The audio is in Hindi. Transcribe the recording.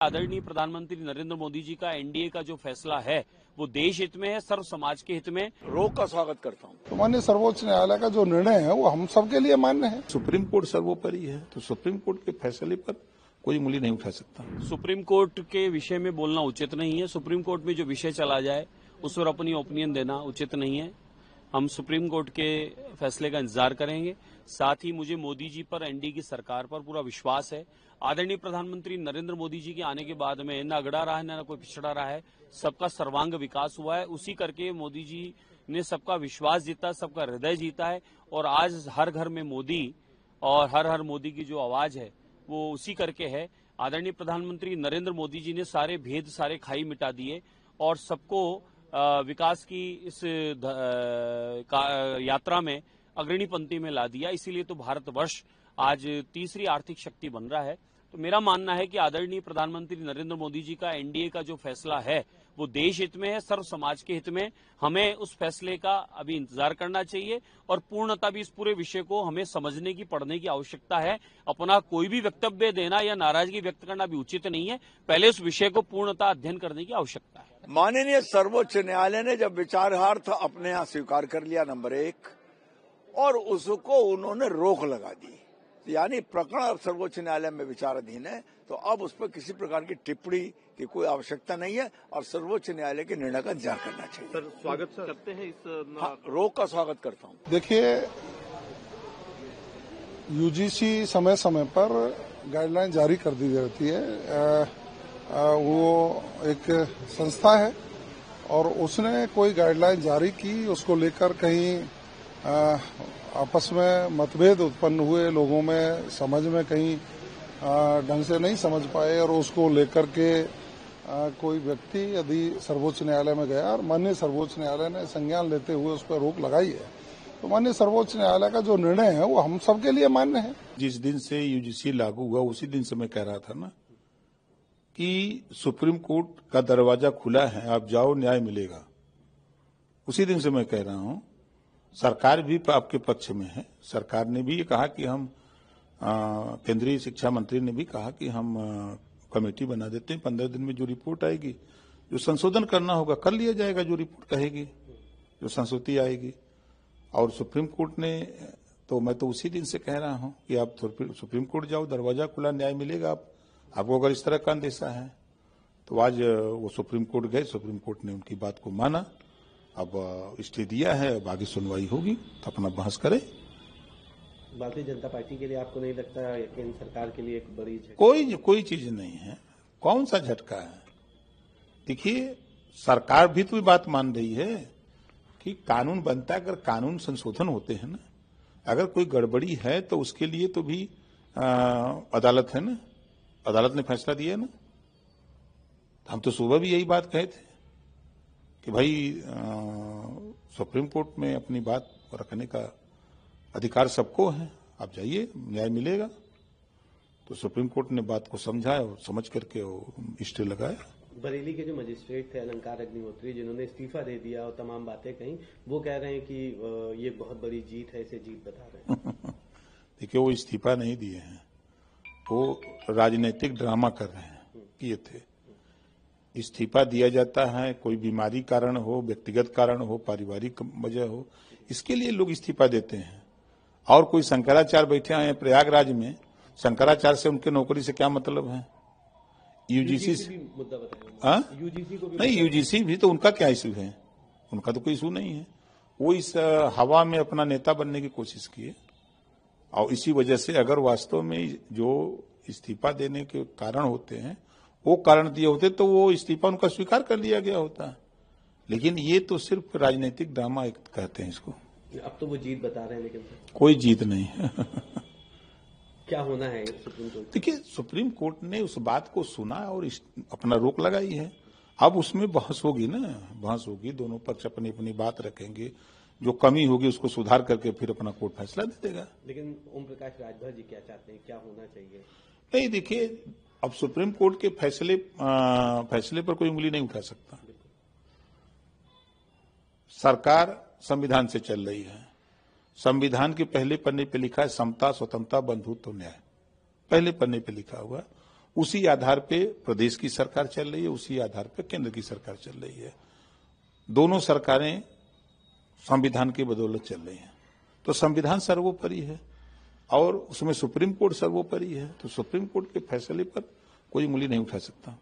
आदरणीय प्रधानमंत्री नरेंद्र मोदी जी का एनडीए का जो फैसला है वो देश हित में है, सर्व समाज के हित में। रोक का स्वागत करता हूं। तो माननीय सर्वोच्च न्यायालय का जो निर्णय है वो हम सबके लिए मान्य है। सुप्रीम कोर्ट सर्वोपरि है, तो सुप्रीम कोर्ट के फैसले पर कोई उंगली नहीं उठा सकता। सुप्रीम कोर्ट के विषय में बोलना उचित नहीं है। सुप्रीम कोर्ट में जो विषय चला जाए उस पर अपनी ओपिनियन देना उचित नहीं है। हम सुप्रीम कोर्ट के फैसले का इंतजार करेंगे। साथ ही मुझे मोदी जी पर, एनडीए की सरकार पर पूरा विश्वास है। आदरणीय प्रधानमंत्री नरेंद्र मोदी जी के आने के बाद में न अगड़ा रहा है न कोई पिछड़ा रहा है, सबका सर्वांग विकास हुआ है। उसी करके मोदी जी ने सबका विश्वास जीता, सबका हृदय जीता है और आज हर घर में मोदी और हर हर मोदी की जो आवाज है वो उसी करके है। आदरणीय प्रधानमंत्री नरेंद्र मोदी जी ने सारे भेद, सारे खाई मिटा दिए और सबको विकास की इस यात्रा में अग्रणी पंक्ति में ला दिया। इसीलिए तो भारतवर्ष आज तीसरी आर्थिक शक्ति बन रहा है। तो मेरा मानना है कि आदरणीय प्रधानमंत्री नरेंद्र मोदी जी का एनडीए का जो फैसला है वो देश हित में है, सर्व समाज के हित में। हमें उस फैसले का अभी इंतजार करना चाहिए और पूर्णतः भी इस पूरे विषय को हमें समझने की, पढ़ने की आवश्यकता है। अपना कोई भी वक्तव्य देना या नाराजगी व्यक्त करना भी उचित नहीं है। पहले उस विषय को पूर्णतः अध्ययन करने की आवश्यकता है। माननीय सर्वोच्च न्यायालय ने जब विचारार्थ अपने यहां स्वीकार कर लिया नंबर 1 और उसको उन्होंने रोक लगा दी, यानी प्रकरण अब सर्वोच्च न्यायालय में विचाराधीन है, तो अब उस पर किसी प्रकार की टिप्पणी की कोई आवश्यकता नहीं है और सर्वोच्च न्यायालय के निर्णय का इंतजार करना चाहिए। सर, स्वागत करते हैं इस रोक का स्वागत करता हूं। देखिए, यूजीसी समय समय पर गाइडलाइन जारी कर दी जाती है। वो एक संस्था है और उसने कोई गाइडलाइन जारी की, उसको लेकर कहीं आपस में मतभेद उत्पन्न हुए, लोगों में समझ में कहीं ढंग से नहीं समझ पाए और उसको लेकर के कोई व्यक्ति यदि सर्वोच्च न्यायालय में गया और माननीय सर्वोच्च न्यायालय ने संज्ञान लेते हुए उस पर रोक लगाई है, तो माननीय सर्वोच्च न्यायालय का जो निर्णय है वो हम सबके लिए मान्य है। जिस दिन से यूजीसी लागू हुआ उसी दिन से मैं कह रहा था ना कि सुप्रीम कोर्ट का दरवाजा खुला है, आप जाओ, न्याय मिलेगा। उसी दिन से मैं कह रहा हूं, सरकार भी आपके पक्ष में है। सरकार ने भी ये कहा कि हम केंद्रीय शिक्षा मंत्री ने भी कहा कि हम कमेटी बना देते हैं, 15 दिन में जो रिपोर्ट आएगी, जो संशोधन करना होगा कर लिया जाएगा, जो रिपोर्ट कहेगी, जो संस्तुति आएगी। और सुप्रीम कोर्ट ने तो मैं तो उसी दिन से कह रहा हूं कि आप सुप्रीम कोर्ट जाओ, दरवाजा खुला, न्याय मिलेगा। आपको अगर इस तरह का अंदेशा है तो आज वो सुप्रीम कोर्ट गए, सुप्रीम कोर्ट ने उनकी बात को माना, अब स्टे दिया है, अब आगे सुनवाई होगी तो अपना बहस करे। भारतीय जनता पार्टी के लिए आपको नहीं लगता केंद्र सरकार के लिए एक बड़ी कोई चीज नहीं है। कौन सा झटका है? देखिए, सरकार भी तो बात मान रही है कि कानून बनता है, अगर कानून संशोधन होते हैं ना, अगर कोई गड़बड़ी है तो उसके लिए तो भी अदालत है ना, अदालत ने फैसला दिया ना। हम तो सुबह भी यही बात कहे थे कि भाई सुप्रीम कोर्ट में अपनी बात रखने का अधिकार सबको है, आप जाइए, न्याय मिलेगा। तो सुप्रीम कोर्ट ने बात को समझा और समझ करके स्टे लगाया। बरेली के जो मजिस्ट्रेट थे अलंकार अग्निहोत्री, जिन्होंने इस्तीफा दे दिया और तमाम बातें कही, वो कह रहे हैं कि ये बहुत बड़ी जीत है, इसे जीत बता रहे हैं। देखिए, वो इस्तीफा नहीं दिए हैं, वो राजनीतिक ड्रामा कर रहे हैं, किए थे। इस्तीफा दिया जाता है कोई बीमारी कारण हो, व्यक्तिगत कारण हो, पारिवारिक वजह हो, इसके लिए लोग इस्तीफा देते हैं। और कोई शंकराचार्य बैठे हैं प्रयागराज में, शंकराचार्य से उनके नौकरी से क्या मतलब है? यूजीसी से मुद्दा बताएं। यूजीसी को भी नहीं, यूजीसी भी तो उनका क्या इशू है? उनका तो कोई इशू नहीं है। वो इस हवा में अपना नेता बनने की कोशिश किए और इसी वजह से अगर वास्तव में जो इस्तीफा देने के कारण होते हैं वो कारण दिए होते तो वो इस्तीफा उनका स्वीकार कर लिया गया होता। लेकिन ये तो सिर्फ राजनीतिक ड्रामा कहते हैं इसको। अब तो वो जीत बता रहे हैं, लेकिन कोई जीत नहीं है। क्या होना है सुप्रीम कोर्ट? देखिए, सुप्रीम कोर्ट ने उस बात को सुना और अपना रोक लगाई है। अब उसमें बहस होगी ना, बहस होगी, दोनों पक्ष अपनी अपनी बात रखेंगे, जो कमी होगी उसको सुधार करके फिर अपना कोर्ट फैसला दे देगा। लेकिन ओम प्रकाश राजभर जी क्या चाहते हैं, क्या होना चाहिए? नहीं, देखिए, अब सुप्रीम कोर्ट के फैसले पर कोई उंगली नहीं उठा सकता। सरकार संविधान से चल रही है। संविधान के पहले पन्ने पे लिखा है समता, स्वतंत्रता, बंधुत्व, न्याय। पहले पन्ने पे लिखा हुआ। उसी आधार पे प्रदेश की सरकार चल रही है, उसी आधार पे केंद्र की सरकार चल रही है। दोनों सरकारें संविधान की बदौलत चल रही हैं। तो संविधान सर्वोपरि है और उसमें सुप्रीम कोर्ट सर्वोपरि है। तो सुप्रीम कोर्ट के फैसले पर कोई उंगली नहीं उठा सकता।